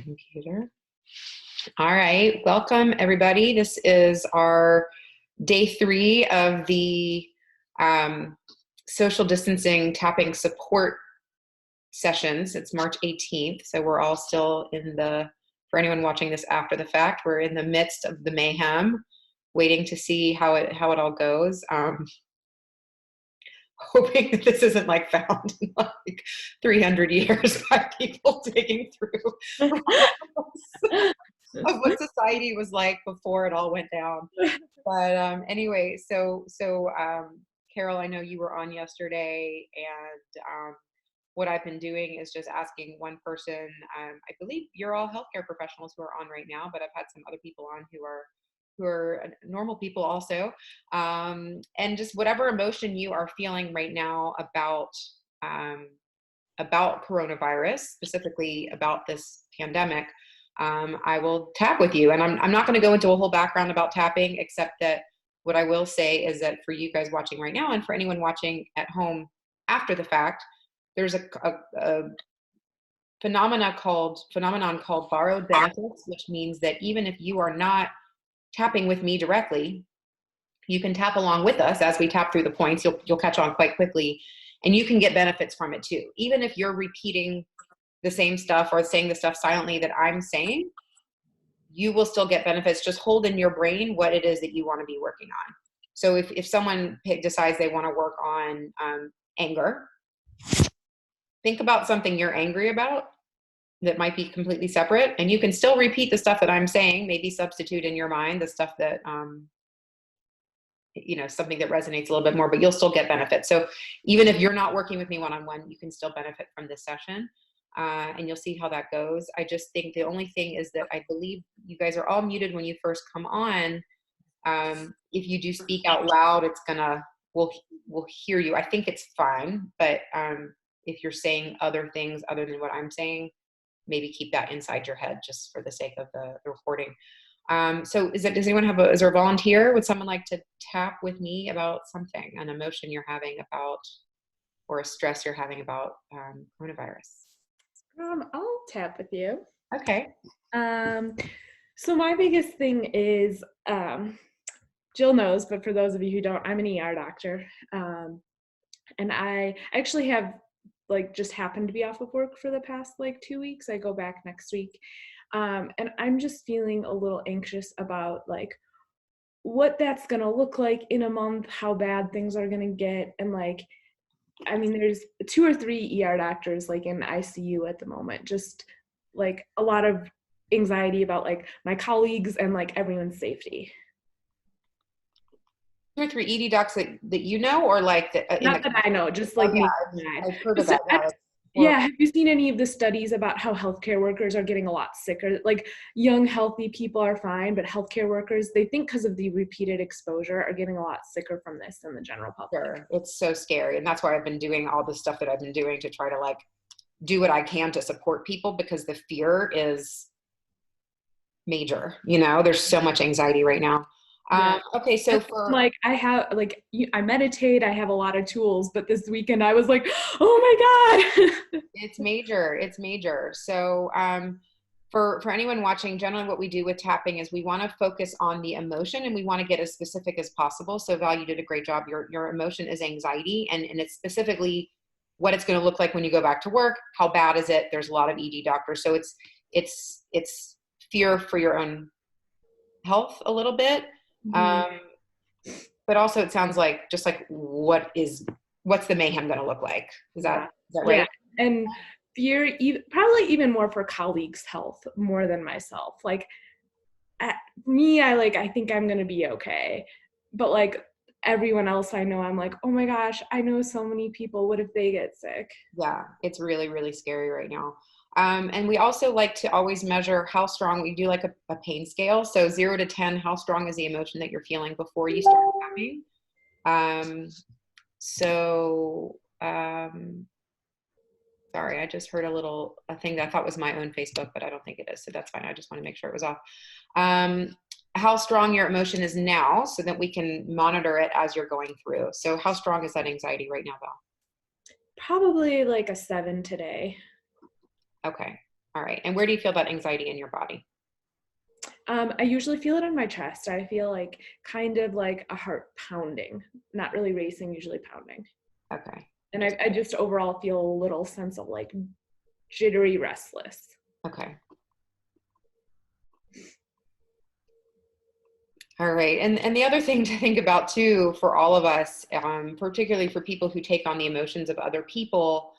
computer. All right, welcome everybody. This is our day 3 of the social distancing tapping support sessions. It's March 18th, so we're all still for anyone watching this after the fact, we're in the midst of the mayhem, waiting to see how it all goes. Hoping that this isn't like found in like 300 years by people digging through of what society was like before it all went down. But anyway, so Carol, I know you were on yesterday, and what I've been doing is just asking one person. I believe you're all healthcare professionals who are on right now, but I've had some other people on who are normal people also, and just whatever emotion you are feeling right now about coronavirus, specifically about this pandemic, I will tap with you. And I'm not going to go into a whole background about tapping, except that what I will say is that for you guys watching right now, and for anyone watching at home after the fact, there's a phenomenon called borrowed benefits, which means that even if you are not tapping with me directly, you can tap along with us as we tap through the points. You'll catch on quite quickly, and you can get benefits from it too. Even if you're repeating the same stuff or saying the stuff silently that I'm saying, you will still get benefits. Just hold in your brain what it is that you want to be working on. So if someone decides they want to work on anger, think about something you're angry about that might be completely separate, and you can still repeat the stuff that I'm saying, maybe substitute in your mind the stuff that something that resonates a little bit more, but you'll still get benefits. So even if you're not working with me one-on-one, you can still benefit from this session, and you'll see how that goes. I just think the only thing is that I believe you guys are all muted when you first come on. If you do speak out loud, we'll hear you. I think it's fine, but if you're saying other things other than what I'm saying, maybe keep that inside your head just for the sake of the recording. So does anyone is there a volunteer? Would someone like to tap with me about something, an emotion you're having about, or a stress you're having about coronavirus? I'll tap with you. Okay. So my biggest thing is, Jill knows, but for those of you who don't, I'm an ER doctor. And I actually have just happened to be off of work for the past 2 weeks. I go back next week. And I'm just feeling a little anxious about what that's going to look like in a month, how bad things are going to get. And there's 2 or 3 ER doctors in ICU at the moment, just a lot of anxiety about my colleagues and everyone's safety. 2 or 3 ED docs that you know, or not that I know, just I've heard of that. Yeah, have you seen any of the studies about how healthcare workers are getting a lot sicker? Young, healthy people are fine, but healthcare workers, they think because of the repeated exposure, are getting a lot sicker from this than the general public. Sure. It's so scary. And that's why I've been doing all the stuff that I've been doing to try to do what I can to support people, because the fear is major. There's so much anxiety right now. Yeah. Okay, so I meditate, I have a lot of tools, but this weekend I was oh my God. It's major. So for anyone watching, generally what we do with tapping is we want to focus on the emotion, and we want to get as specific as possible. So Val, you did a great job. Your emotion is anxiety, and it's specifically what it's going to look like when you go back to work. How bad is it? There's a lot of ED doctors. So it's fear for your own health a little bit. But also it sounds what's the mayhem going to look like? Is that right? Yeah. And fear, probably even more for colleagues' health more than myself. I think I'm going to be okay. But everyone else I know, I'm oh my gosh, I know so many people. What if they get sick? Yeah, it's really, really scary right now. And we also like to always measure how strong. We do a pain scale. So 0 to 10, how strong is the emotion that you're feeling before you start tapping? Sorry, I just heard a thing that I thought was my own Facebook, but I don't think it is. So that's fine. I just want to make sure it was off. How strong your emotion is now, so that we can monitor it as you're going through. So how strong is that anxiety right now, Val? Probably a 7 today. Okay. All right. And where do you feel that anxiety in your body? I usually feel it on my chest. I feel like kind of like a heart pounding, not really racing, usually pounding. Okay. And I just overall feel a little sense of like jittery, restless. Okay. All right. And the other thing to think about too, for all of us, particularly for people who take on the emotions of other people,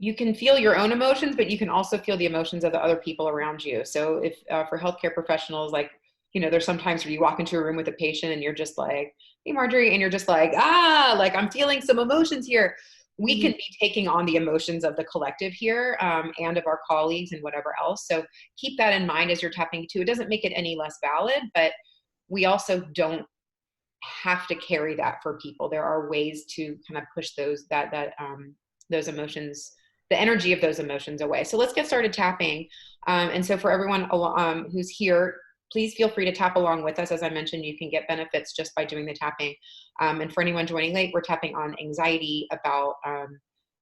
you can feel your own emotions, but you can also feel the emotions of the other people around you. So if for healthcare professionals, like, there's sometimes where you walk into a room with a patient and you're just like, hey, Marjorie, and you're just like, like I'm feeling some emotions here. We can be taking on the emotions of the collective here, and of our colleagues and whatever else. So keep that in mind as you're tapping too. It doesn't make it any less valid, but we also don't have to carry that for people. There are ways to kind of push those emotions, the energy of those emotions away. So let's get started tapping. And so for everyone who's here, please feel free to tap along with us. As I mentioned, you can get benefits just by doing the tapping. And for anyone joining late, we're tapping on anxiety about,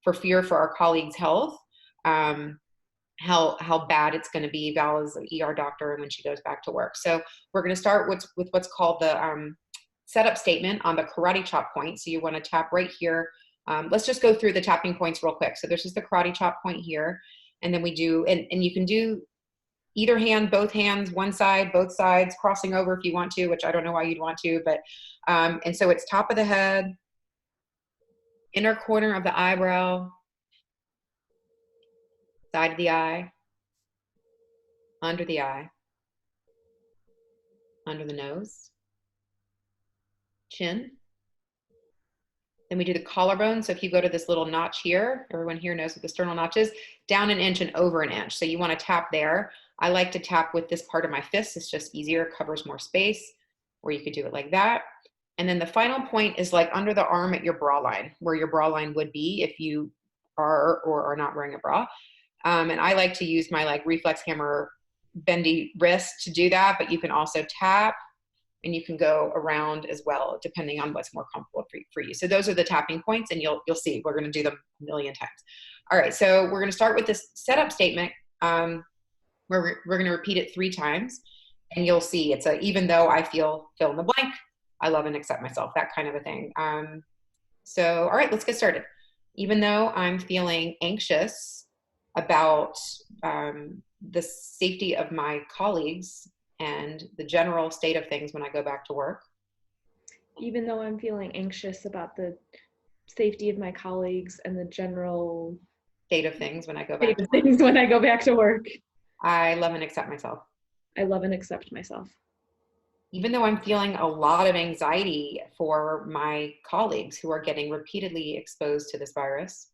for fear for our colleagues' health, how bad it's going to be. Val is an ER doctor when she goes back to work. So we're going to start with what's called the setup statement on the karate chop point. So you want to tap right here. Let's just go through the tapping points real quick. So there's just the karate chop point here. And then we do, and you can do either hand, both hands, one side, both sides, crossing over if you want to, which I don't know why you'd want to, but, and so it's top of the head, inner corner of the eyebrow, side of the eye, under the eye, under the nose, chin. Then we do the collarbone. So if you go to this little notch here, everyone here knows what the sternal notch is, down an inch and over an inch. So you want to tap there. I like to tap with this part of my fist. It's just easier, covers more space, or you could do it like that. And then the final point is like under the arm at your bra line, where your bra line would be if you are or are not wearing a bra. And I like to use my like reflex hammer bendy wrist to do that, but you can also tap and you can go around as well, depending on what's more comfortable for you. So those are the tapping points, and you'll see, we're going to do them a million times. All right, so we're going to start with this setup statement, where we're going to repeat it 3 times, and you'll see it's a, even though I feel fill in the blank, I love and accept myself, that kind of a thing. So, all right, let's get started. Even though I'm feeling anxious about the safety of my colleagues and the general state of things when I go back to work. Even though I'm feeling anxious about the safety of my colleagues and the general state of things when I go back to work. I love and accept myself. I love and accept myself. Even though I'm feeling a lot of anxiety for my colleagues who are getting repeatedly exposed to this virus.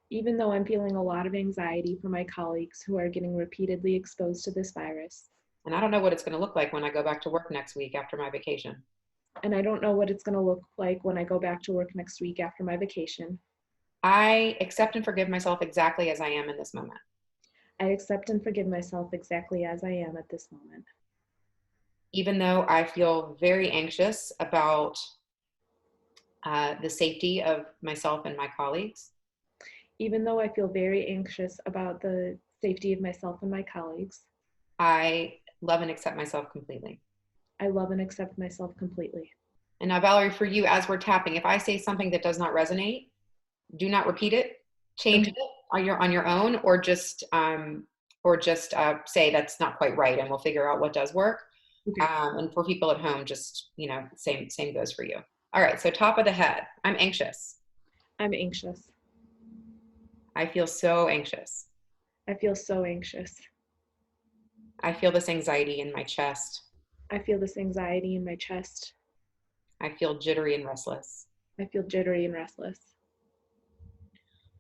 Even though I'm feeling a lot of anxiety for my colleagues who are getting repeatedly exposed to this virus. And I don't know what it's going to look like when I go back to work next week after my vacation. And I don't know what it's going to look like when I go back to work next week after my vacation. I accept and forgive myself exactly as I am in this moment. I accept and forgive myself exactly as I am at this moment. Even though I feel very anxious about the safety of myself and my colleagues. Even though I feel very anxious about the safety of myself and my colleagues. I love and accept myself completely. I love and accept myself completely. And now, Valerie, for you, as we're tapping, if I say something that does not resonate, do not repeat it. Change it on your own, or just say that's not quite right, and we'll figure out what does work. Okay. And for people at home, just same goes for you. All right. So top of the head, I'm anxious. I'm anxious. I feel so anxious. I feel so anxious. I feel this anxiety in my chest. I feel this anxiety in my chest. I feel jittery and restless. I feel jittery and restless.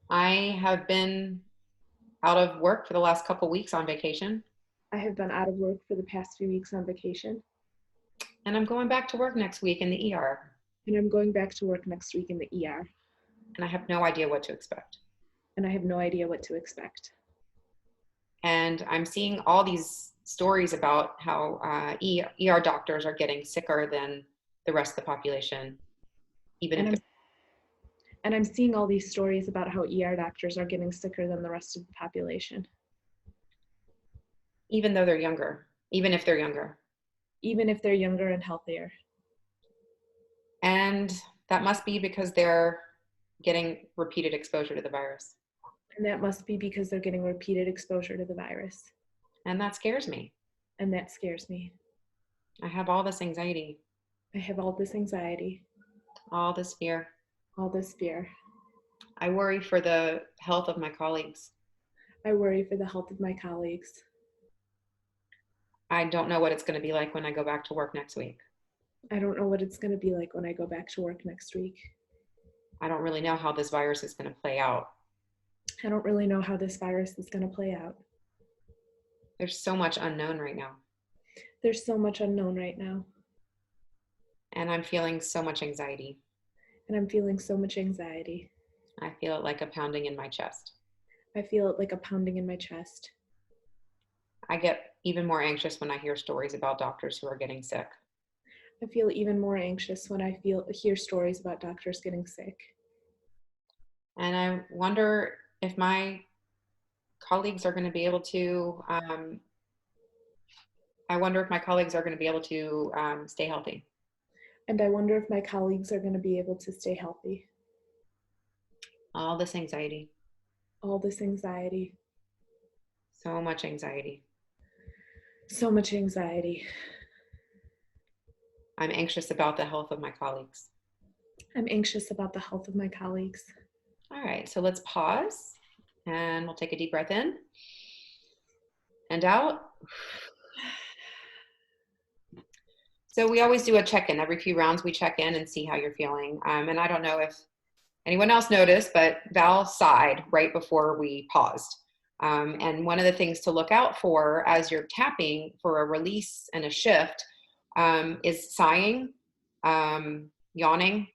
I have been out of work for the last couple weeks on vacation. I have been out of work for the past few weeks on vacation. And I'm going back to work next week in the ER. And I'm going back to work next week in the ER. And I have no idea what to expect. And I have no idea what to expect. And I'm seeing all these stories about how ER doctors are getting sicker than the rest of the population. And I'm seeing all these stories about how ER doctors are getting sicker than the rest of the population. Even though they're younger, even if they're younger. Even if they're younger and healthier. And that must be because they're getting repeated exposure to the virus. And that must be because they're getting repeated exposure to the virus. And that scares me. And that scares me. I have all this anxiety. I have all this anxiety. All this fear. All this fear. I worry for the health of my colleagues. I worry for the health of my colleagues. I don't know what it's going to be like when I go back to work next week. I don't know what it's going to be like when I go back to work next week. I don't really know how this virus is going to play out. I don't really know how this virus is going to play out. There's so much unknown right now. There's so much unknown right now. And I'm feeling so much anxiety. And I'm feeling so much anxiety. I feel it like a pounding in my chest. I feel it like a pounding in my chest. I get even more anxious when I hear stories about doctors who are getting sick. I feel even more anxious when I hear stories about doctors getting sick. And I wonder if my colleagues are going to be able to, stay healthy. And I wonder if my colleagues are going to be able to stay healthy. All this anxiety. All this anxiety. So much anxiety. So much anxiety. I'm anxious about the health of my colleagues. I'm anxious about the health of my colleagues. All right, so let's pause and we'll take a deep breath in and out. So we always do a check-in. Every few rounds we check in and see how you're feeling. And I don't know if anyone else noticed, but Val sighed right before we paused. And one of the things to look out for as you're tapping for a release and a shift is sighing, yawning,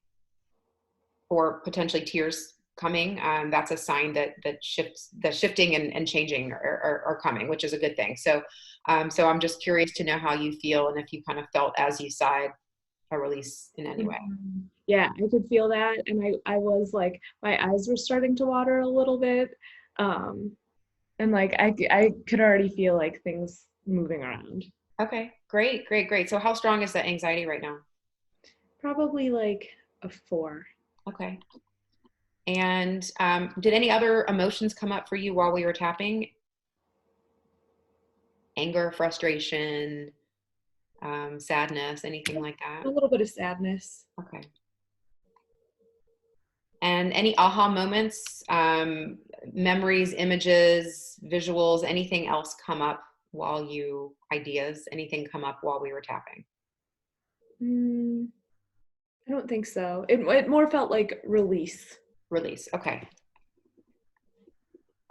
or potentially tears coming. That's a sign that the shifting and changing are coming, which is a good thing. So I'm just curious to know how you feel and if you kind of felt as you sighed a release in any way. Yeah, I could feel that. And I was like, my eyes were starting to water a little bit. And like, I could already feel like things moving around. Okay, great. So how strong is that anxiety right now? Probably like a 4. Okay. And did any other emotions come up for you while we were tapping? Anger, frustration, sadness, anything like that? A little bit of sadness. Okay. And any aha moments, memories, images, visuals, anything else come up while ideas, anything come up while we were tapping? I don't think so. It more felt like release. Release, okay.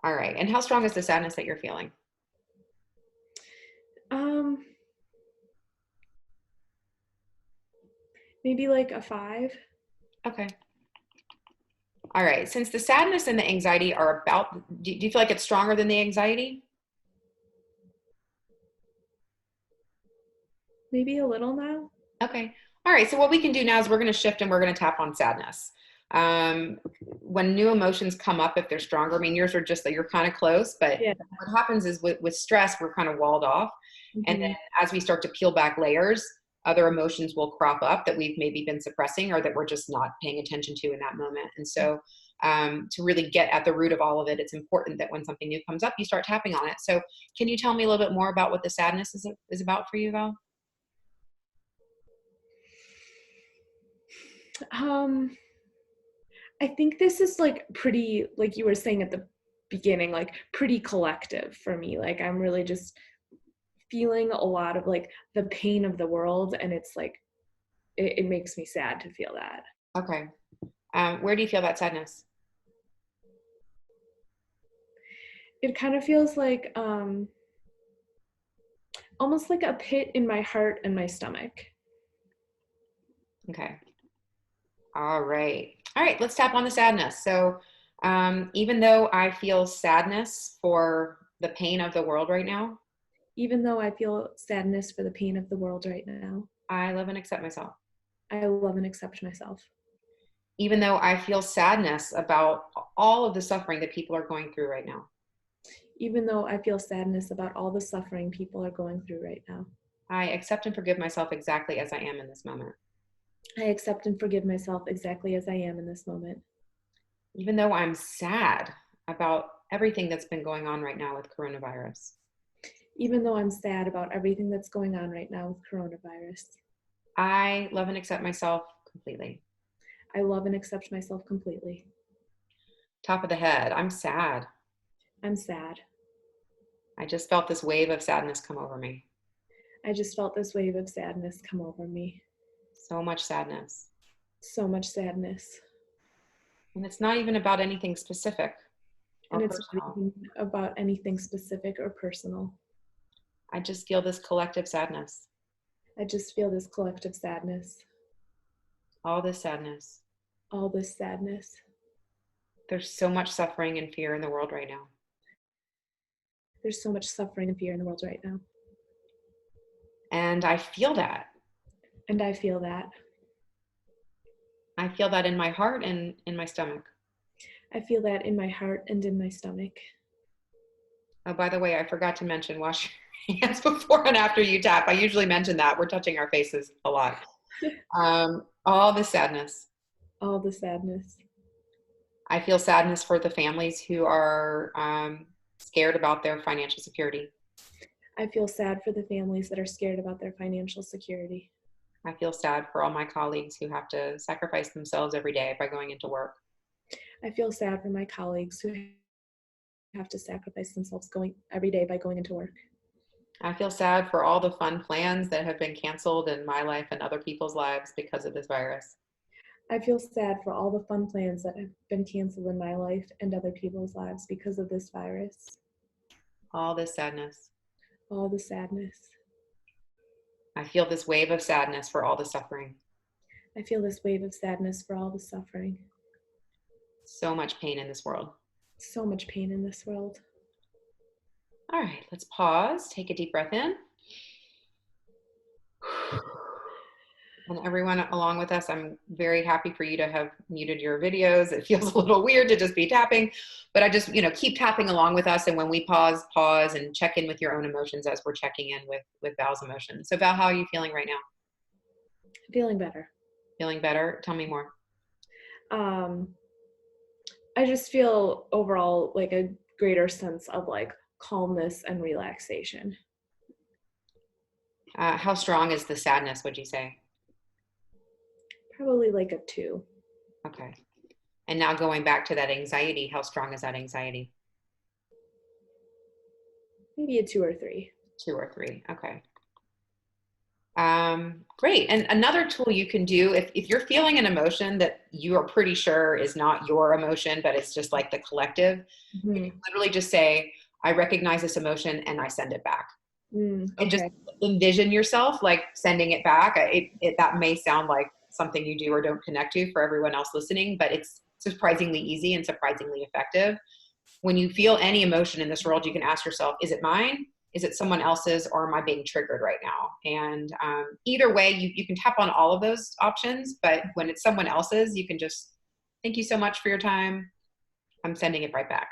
All right, and how strong is the sadness that you're feeling? Maybe like a 5. Okay. All right, since the sadness and the anxiety are do you feel like it's stronger than the anxiety? Maybe a little now. Okay. All right, so what we can do now is we're going to shift and we're going to tap on sadness. When new emotions come up, if they're stronger, I mean, yours are just that you're kind of close, but yeah. What happens is with stress, we're kind of walled off. Mm-hmm. And then as we start to peel back layers, other emotions will crop up that we've maybe been suppressing or that we're just not paying attention to in that moment. And so to really get at the root of all of it, it's important that when something new comes up, you start tapping on it. So can you tell me a little bit more about what the sadness is about for you, Val? I think this is like pretty, like you were saying at the beginning, like pretty collective for me. Like I'm really just feeling a lot of like the pain of the world, and it's like it makes me sad to feel that. Okay. Where do you feel that sadness? It kind of feels like almost like a pit in my heart and my stomach. Okay. All right, let's tap on the sadness. So even though I feel sadness for the pain of the world right now, even though I feel sadness for the pain of the world right now, I love and accept myself. I love and accept myself. even though I feel sadness about all of the suffering that people are going through right now. even though I feel sadness about all the suffering people are going through right now. I accept and forgive myself exactly as I am in this moment. I accept and forgive myself exactly as I am in this moment. Even though I'm sad about everything that's been going on right now with coronavirus. Even though I'm sad about everything that's going on right now with coronavirus. I love and accept myself completely. I love and accept myself completely. Top of the head, I'm sad. I'm sad. I just felt this wave of sadness come over me. I just felt this wave of sadness come over me. So much sadness. So much sadness. And it's not even about anything specific or And it's not personal. even about anything specific or personal. I just feel this collective sadness. I just feel this collective sadness. All this sadness. All this sadness. There's so much suffering and fear in the world right now. There's so much suffering and fear in the world right now. And I feel that. And I feel that. I feel that in my heart and in my stomach. I feel that in my heart and in my stomach. Oh, by the way, I forgot to mention wash your hands before and after you tap. I usually mention that. We're touching our faces a lot. All the sadness. All the sadness. I feel sadness for the families who are scared about their financial security. I feel sad for the families that are scared about their financial security. I feel sad for all my colleagues who have to sacrifice themselves every day by going into work. I feel sad for my colleagues who have to sacrifice themselves every day by going into work. I feel sad for all the fun plans that have been canceled in my life and other people's lives because of this virus. I feel sad for all the fun plans that have been canceled in my life and other people's lives because of this virus. All this sadness. All the sadness. I feel this wave of sadness for all the suffering. I feel this wave of sadness for all the suffering. So much pain in this world. So much pain in this world. All right, let's pause. Take a deep breath in. And everyone along with us, I'm very happy for you to have muted your videos. It feels a little weird to just be tapping, but I just, keep tapping along with us. And when we pause and check in with your own emotions as we're checking in with Val's emotions. So Val, how are you feeling right now? Feeling better. Feeling better? Tell me more. I just feel overall like a greater sense of like calmness and relaxation. How strong is the sadness, would you say? Probably like a 2. Okay. And now going back to that anxiety, how strong is that anxiety? Maybe a 2 or 3. 2 or 3. Okay. Great. And another tool you can do if you're feeling an emotion that you are pretty sure is not your emotion, but it's just like the collective, you can literally just say, I recognize this emotion and I send it back. Okay. And just envision yourself like sending it back. That may sound like something you do or don't connect to for everyone else listening, but it's surprisingly easy and surprisingly effective. When you feel any emotion in this world, you can ask yourself, is it mine? Is it someone else's, or am I being triggered right now? And either way, you can tap on all of those options, but when it's someone else's, you can just, thank you so much for your time. I'm sending it right back.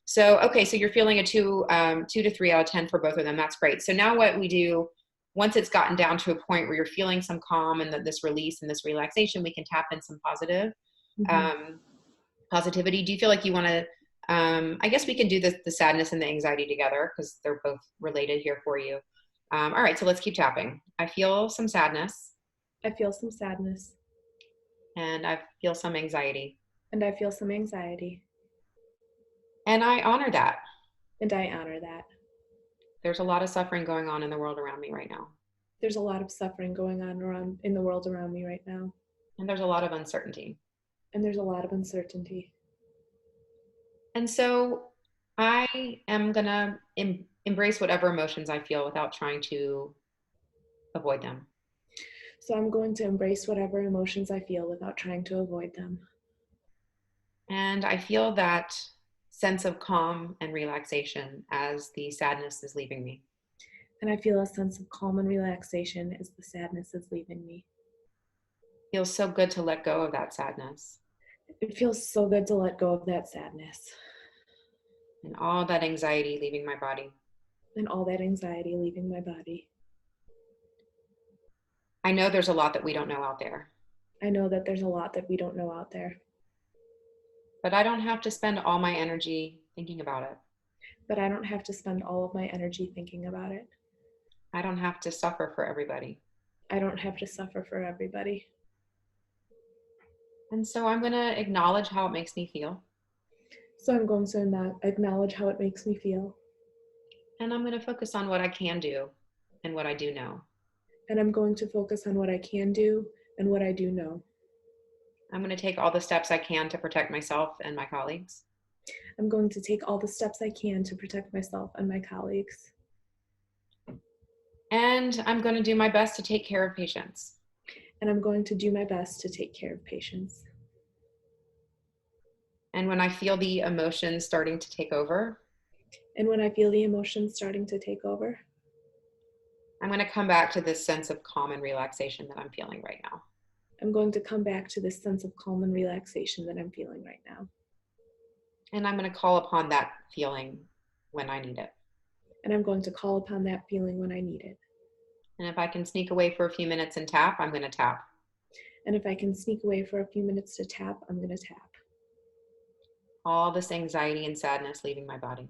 So, okay, so you're feeling a 2 to 3 out of 10 for both of them. That's great. So now what we do, once it's gotten down to a point where you're feeling some calm and this release and this relaxation, we can tap in some positivity. Do you feel like you want to, I guess we can do the sadness and the anxiety together because they're both related here for you. All right, so let's keep tapping. I feel some sadness. I feel some sadness. And I feel some anxiety. And I feel some anxiety. And I honor that. And I honor that. There's a lot of suffering going on in the world around me right now. There's a lot of suffering going on in the world around me right now. And there's a lot of uncertainty. And there's a lot of uncertainty. And so I am going to embrace whatever emotions I feel without trying to avoid them. So I'm going to embrace whatever emotions I feel without trying to avoid them. And I feel that sense of calm and relaxation as the sadness is leaving me. And I feel a sense of calm and relaxation as the sadness is leaving me. Feels so good to let go of that sadness. It feels so good to let go of that sadness and all that anxiety leaving my body. and all that anxiety leaving my body. I know there's a lot that we don't know out there, I know that there's a lot that we don't know out there, but I don't have to spend all my energy thinking about it. but I don't have to spend all of my energy thinking about it. I don't have to suffer for everybody. I don't have to suffer for everybody. And so I'm going to acknowledge how it makes me feel. So I'm going to acknowledge how it makes me feel. And I'm going to focus on what I can do and what I do know. And I'm going to focus on what I can do and what I do know. I'm going to take all the steps I can to protect myself and my colleagues. I'm going to take all the steps I can to protect myself and my colleagues. And I'm going to do my best to take care of patients. And I'm going to do my best to take care of patients. And when I feel the emotions starting to take over, And when I feel the emotions starting to take over, I'm going to come back to this sense of calm and relaxation that I'm feeling right now. I'm going to come back to this sense of calm and relaxation that I'm feeling right now. And I'm going to call upon that feeling when I need it. And I'm going to call upon that feeling when I need it. And if I can sneak away for a few minutes and tap, I'm going to tap. And if I can sneak away for a few minutes to tap, I'm going to tap. All this anxiety and sadness leaving my body.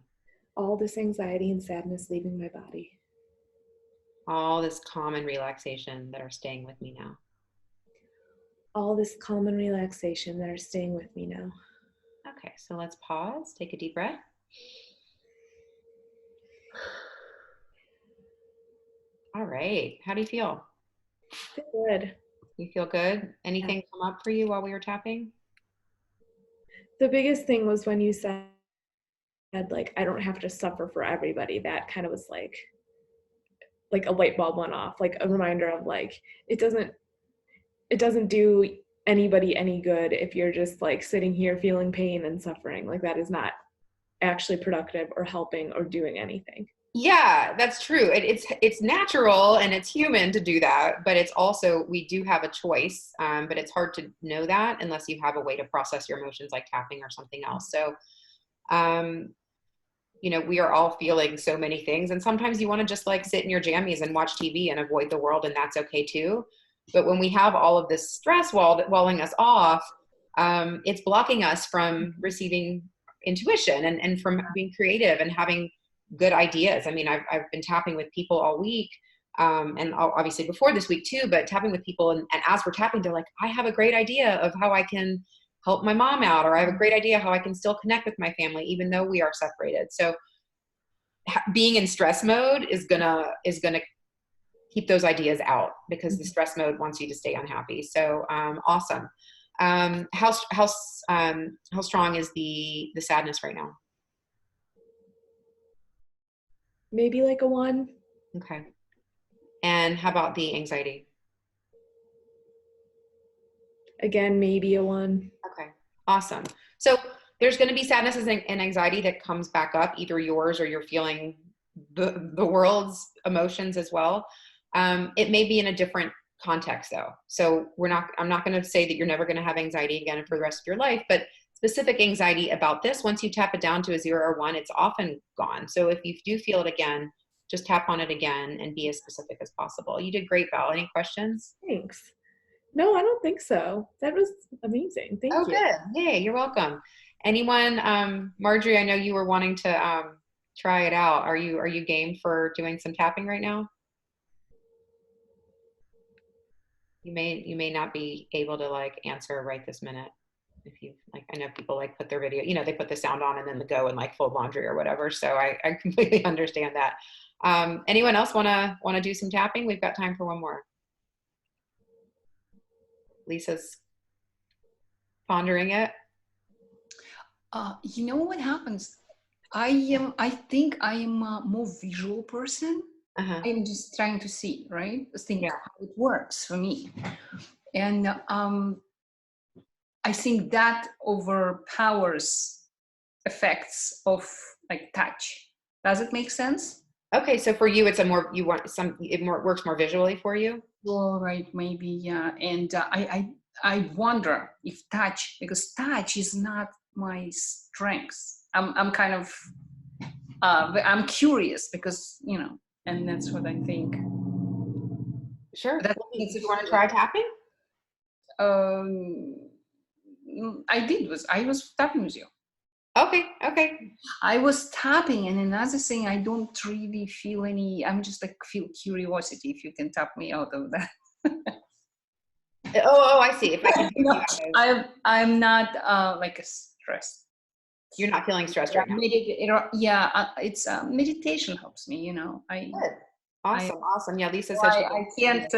All this anxiety and sadness leaving my body. All this calm and relaxation that are staying with me now. All this calm and relaxation that are staying with me now. Okay, so let's pause, take a deep breath. All right, how do you feel? Good. You feel good? Anything come up for you while we were tapping? The biggest thing was when you said, like, I don't have to suffer for everybody. That kind of was like a light bulb went off, like a reminder of like, it doesn't do anybody any good if you're just like sitting here feeling pain and suffering. Like that is not actually productive or helping or doing anything. Yeah, that's true. It's natural and it's human to do that, but it's also, we do have a choice, but it's hard to know that unless you have a way to process your emotions like tapping or something else. So, we are all feeling so many things, and sometimes you want to just like sit in your jammies and watch TV and avoid the world, and that's okay too. But when we have all of this stress walling us off, it's blocking us from receiving intuition and from being creative and having good ideas. I mean, I've been tapping with people all week, and obviously before this week too, but tapping with people, and as we're tapping, they're like, I have a great idea of how I can help my mom out, or I have a great idea how I can still connect with my family even though we are separated. So being in stress mode is gonna keep those ideas out, because the stress mode wants you to stay unhappy. So awesome. How strong is the sadness right now? Maybe like a 1. Okay. And how about the anxiety? Again, maybe a 1. Okay, awesome. So there's going to be sadness and anxiety that comes back up, either yours or you're feeling the world's emotions as well. It may be in a different context though. So I'm not going to say that you're never going to have anxiety again for the rest of your life, but specific anxiety about this, once you tap it down to a 0 or 1, it's often gone. So if you do feel it again, just tap on it again and be as specific as possible. You did great, Val. Any questions? Thanks. No, I don't think so. That was amazing. Thank you. Good. Yeah, you're welcome. Anyone, Marjorie, I know you were wanting to try it out. Are you game for doing some tapping right now? You may not be able to like answer right this minute. If you like, I know people like put their video, they put the sound on and then go and like fold laundry or whatever. So I completely understand that. Anyone else wanna do some tapping? We've got time for one more. Lisa's pondering it. You know what happens? I think I am a more visual person. Uh-huh. I'm just trying to see, right? Think Yeah. how it works for me. And I think that overpowers effects of like touch. Does it make sense? Okay, so for you, it works more visually for you? Well, right, maybe, yeah. And I wonder if touch, because touch is not my strength. I'm kind of, I'm curious because, you know, and that's what I think. Sure. That, Do you want to try tapping? um, I was tapping with you. Okay. Okay. I was tapping, and another thing, I don't really feel any, I'm just like feel curiosity if you can tap me out of that. Oh, I see. If I can tap you No, out of, I'm not like a stress. you're not feeling stressed Yeah, right now. It's meditation helps me, you know. Good. Awesome. Awesome. Yeah, Lisa So said she I can't,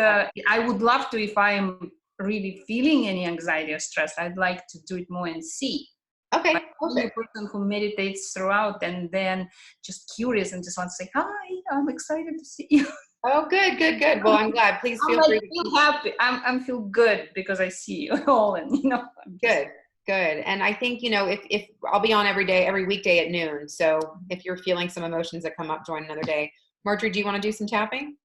I would love to, if I'm really feeling any anxiety or stress, I'd like to do it more and see. Okay. Like being a Perfect. person who meditates throughout and then just curious and just want to say, hi, I'm excited to see you. Oh, good, good, good. Well, I'm glad. Please I'm feel like free to feel happy. I'm feel good because I see you all, and you know. I'm just, good, good. And I think, you know, if I'll be on every day, every weekday at noon. So if you're feeling some emotions that come up, join another day. Marjorie, do you want to do some tapping?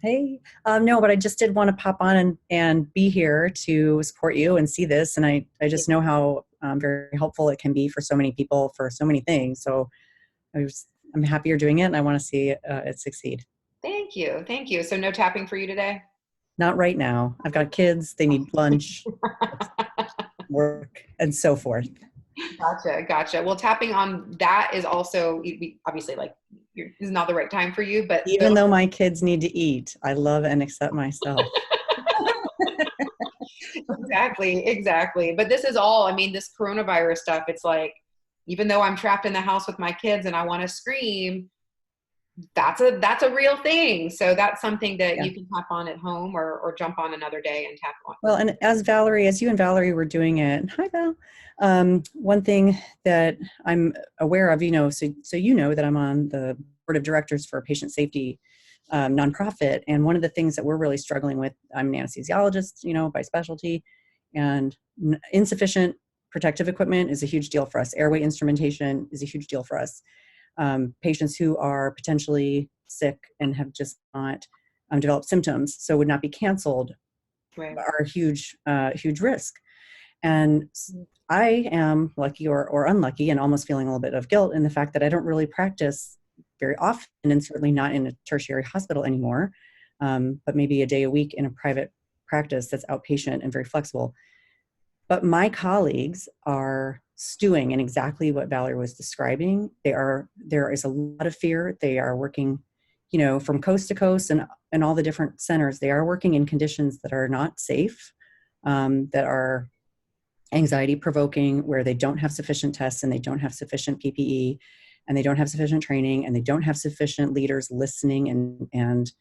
Hey, no, but I just did want to pop on and be here to support you and see this. And I just know how very helpful it can be for so many people for so many things. So I'm happy you're doing it, and I want to see it succeed. Thank you. Thank you. So no tapping for you today? Not right now. I've got kids. They need lunch, work, and so forth. Gotcha. Gotcha. Well, tapping on that is also obviously like this is not the right time for you, but Even though my kids need to eat, I love and accept myself. Exactly, exactly. But this is all, I mean, this coronavirus stuff, it's like, even though I'm trapped in the house with my kids and I want to scream, that's a real thing. So that's something that you can tap on at home or jump on another day and tap on. Well, and as you and Valerie were doing it, hi Val. One thing that I'm aware of, you know, so you know that I'm on the board of directors for a patient safety nonprofit, and one of the things that we're really struggling with, I'm an anesthesiologist, you know, by specialty, and insufficient protective equipment is a huge deal for us. Airway instrumentation is a huge deal for us. Patients who are potentially sick and have just not developed symptoms, so would not be canceled, Right. are a huge risk. And I am lucky or unlucky and almost feeling a little bit of guilt in the fact that I don't really practice very often, and certainly not in a tertiary hospital anymore, but maybe a day a week in a private practice that's outpatient and very flexible. But my colleagues are stewing in exactly what Valerie was describing. There is a lot of fear. They are working, you know, from coast to coast and all the different centers. They are working in conditions that are not safe, that are anxiety provoking, where they don't have sufficient tests and they don't have sufficient PPE and they don't have sufficient training and they don't have sufficient leaders listening and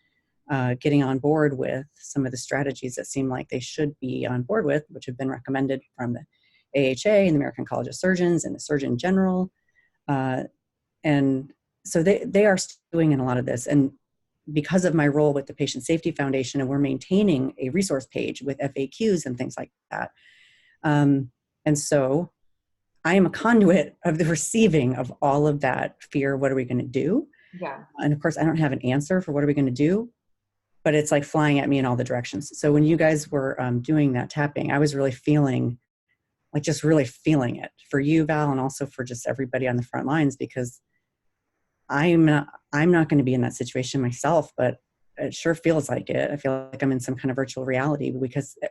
getting on board with some of the strategies that seem like they should be on board with, which have been recommended from the AHA and the American College of Surgeons and the Surgeon General. And so they are doing in a lot of this. And because of my role with the Patient Safety Foundation, and we're maintaining a resource page with FAQs and things like that. And so I am a conduit of the receiving of all of that fear. What are we going to do? Yeah. And of course, I don't have an answer for what are we going to do, but it's like flying at me in all the directions. So when you guys were doing that tapping, I was really feeling it for you, Val, and also for just everybody on the front lines, because I'm not going to be in that situation myself, but it sure feels like it. I feel like I'm in some kind of virtual reality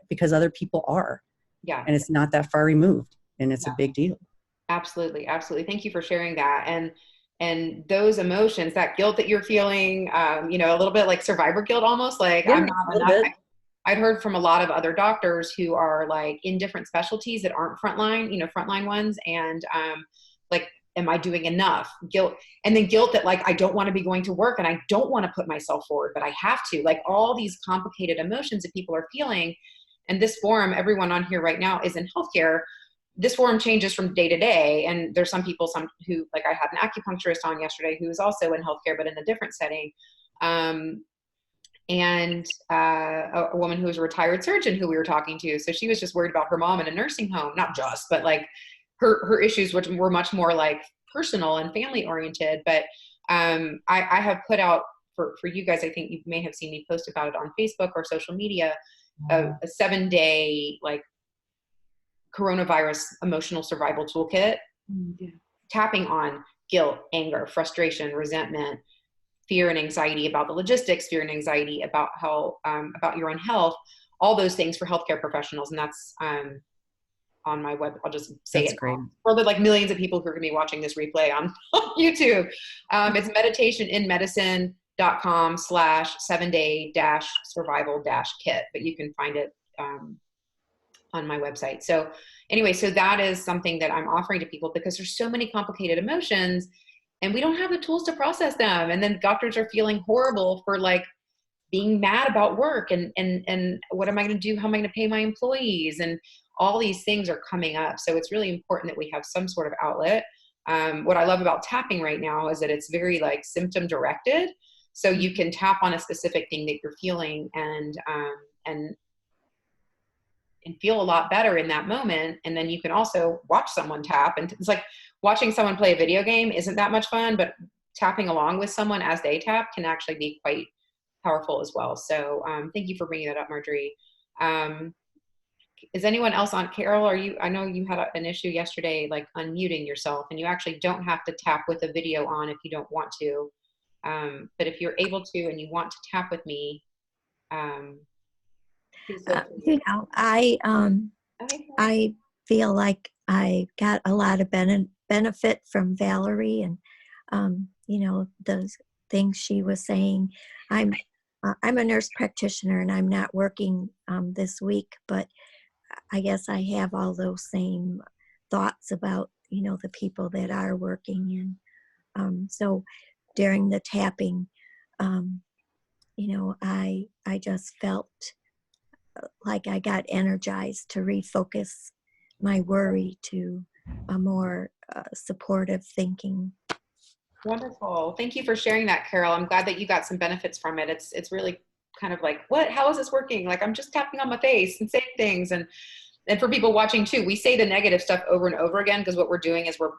because other people are. Yeah. And it's not that far removed, and it's a big deal. Absolutely. Absolutely. Thank you for sharing that. And those emotions, that guilt that you're feeling, you know, a little bit like survivor guilt, almost like I'm not enough. I'd heard from a lot of other doctors who are like in different specialties that aren't frontline, you know, frontline ones. And like, am I doing enough? Guilt. And then guilt that like, I don't want to be going to work and I don't want to put myself forward, but I have to. Like all these complicated emotions that people are feeling. And this forum, everyone on here right now is in healthcare. This forum changes from day to day. And there's some people, who, like I had an acupuncturist on yesterday who is also in healthcare, but in a different setting. And a woman who was a retired surgeon who we were talking to. So she was just worried about her mom in a nursing home, not just, but like her issues, which were much more like personal and family oriented. But I have put out for you guys, I think you may have seen me post about it on Facebook or social media, a 7-day like coronavirus emotional survival toolkit, Yeah. tapping on guilt, anger, frustration, resentment, fear and anxiety about the logistics, fear and anxiety about how, about your own health, all those things for healthcare professionals. And that's on my web. I'll just say That's it great. for the like millions of people who are going to be watching this replay on YouTube. It's meditationinmedicine.com/7day-survival-kit, but you can find it on my website. So anyway, so that is something that I'm offering to people because there's so many complicated emotions and we don't have the tools to process them. And then doctors are feeling horrible for like being mad about work and what am I going to do? How am I going to pay my employees? And all these things are coming up. So it's really important that we have some sort of outlet. What I love about tapping right now is that it's very like symptom directed. So you can tap on a specific thing that you're feeling and feel a lot better in that moment. And then you can also watch someone tap. And it's like watching someone play a video game isn't that much fun, but tapping along with someone as they tap can actually be quite powerful as well. So thank you for bringing that up, Marjorie. Is anyone else on? Carol, I know you had an issue yesterday, like unmuting yourself, and you actually don't have to tap with a video on if you don't want to. But if you're able to and you want to tap with me, please feel free. I feel like I got a lot of benefit from Valerie and the things she was saying. I'm a nurse practitioner and I'm not working this week, but I guess I have all those same thoughts about the people that are working, and so during the tapping, I just felt like I got energized to refocus my worry to a more supportive thinking. Wonderful. Thank you for sharing that, Carol. I'm glad that you got some benefits from it. It's really kind of like, how is this working? Like I'm just tapping on my face and saying things. And for people watching too, we say the negative stuff over and over again, because what we're doing is we're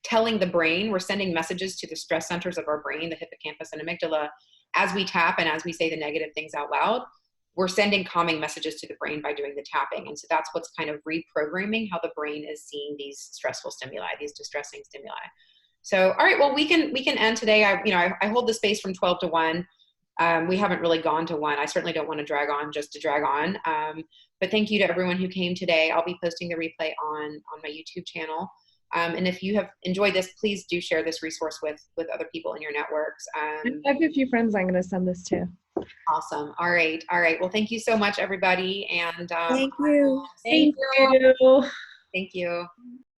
telling the brain, we're sending messages to the stress centers of our brain, the hippocampus and amygdala, as we tap and as we say the negative things out loud. We're sending calming messages to the brain by doing the tapping. And so that's what's kind of reprogramming how the brain is seeing these stressful stimuli, these distressing stimuli. So, all right, well, we can end today. I hold the space from 12 to 1. We haven't really gone to 1. I certainly don't want to drag on just to drag on. But thank you to everyone who came today. I'll be posting the replay on my YouTube channel. And if you have enjoyed this, please do share this resource with other people in your networks. I have a few friends I'm going to send this to. Awesome. All right. Well, thank you so much, everybody. And Thank you. Thank you. Thank you.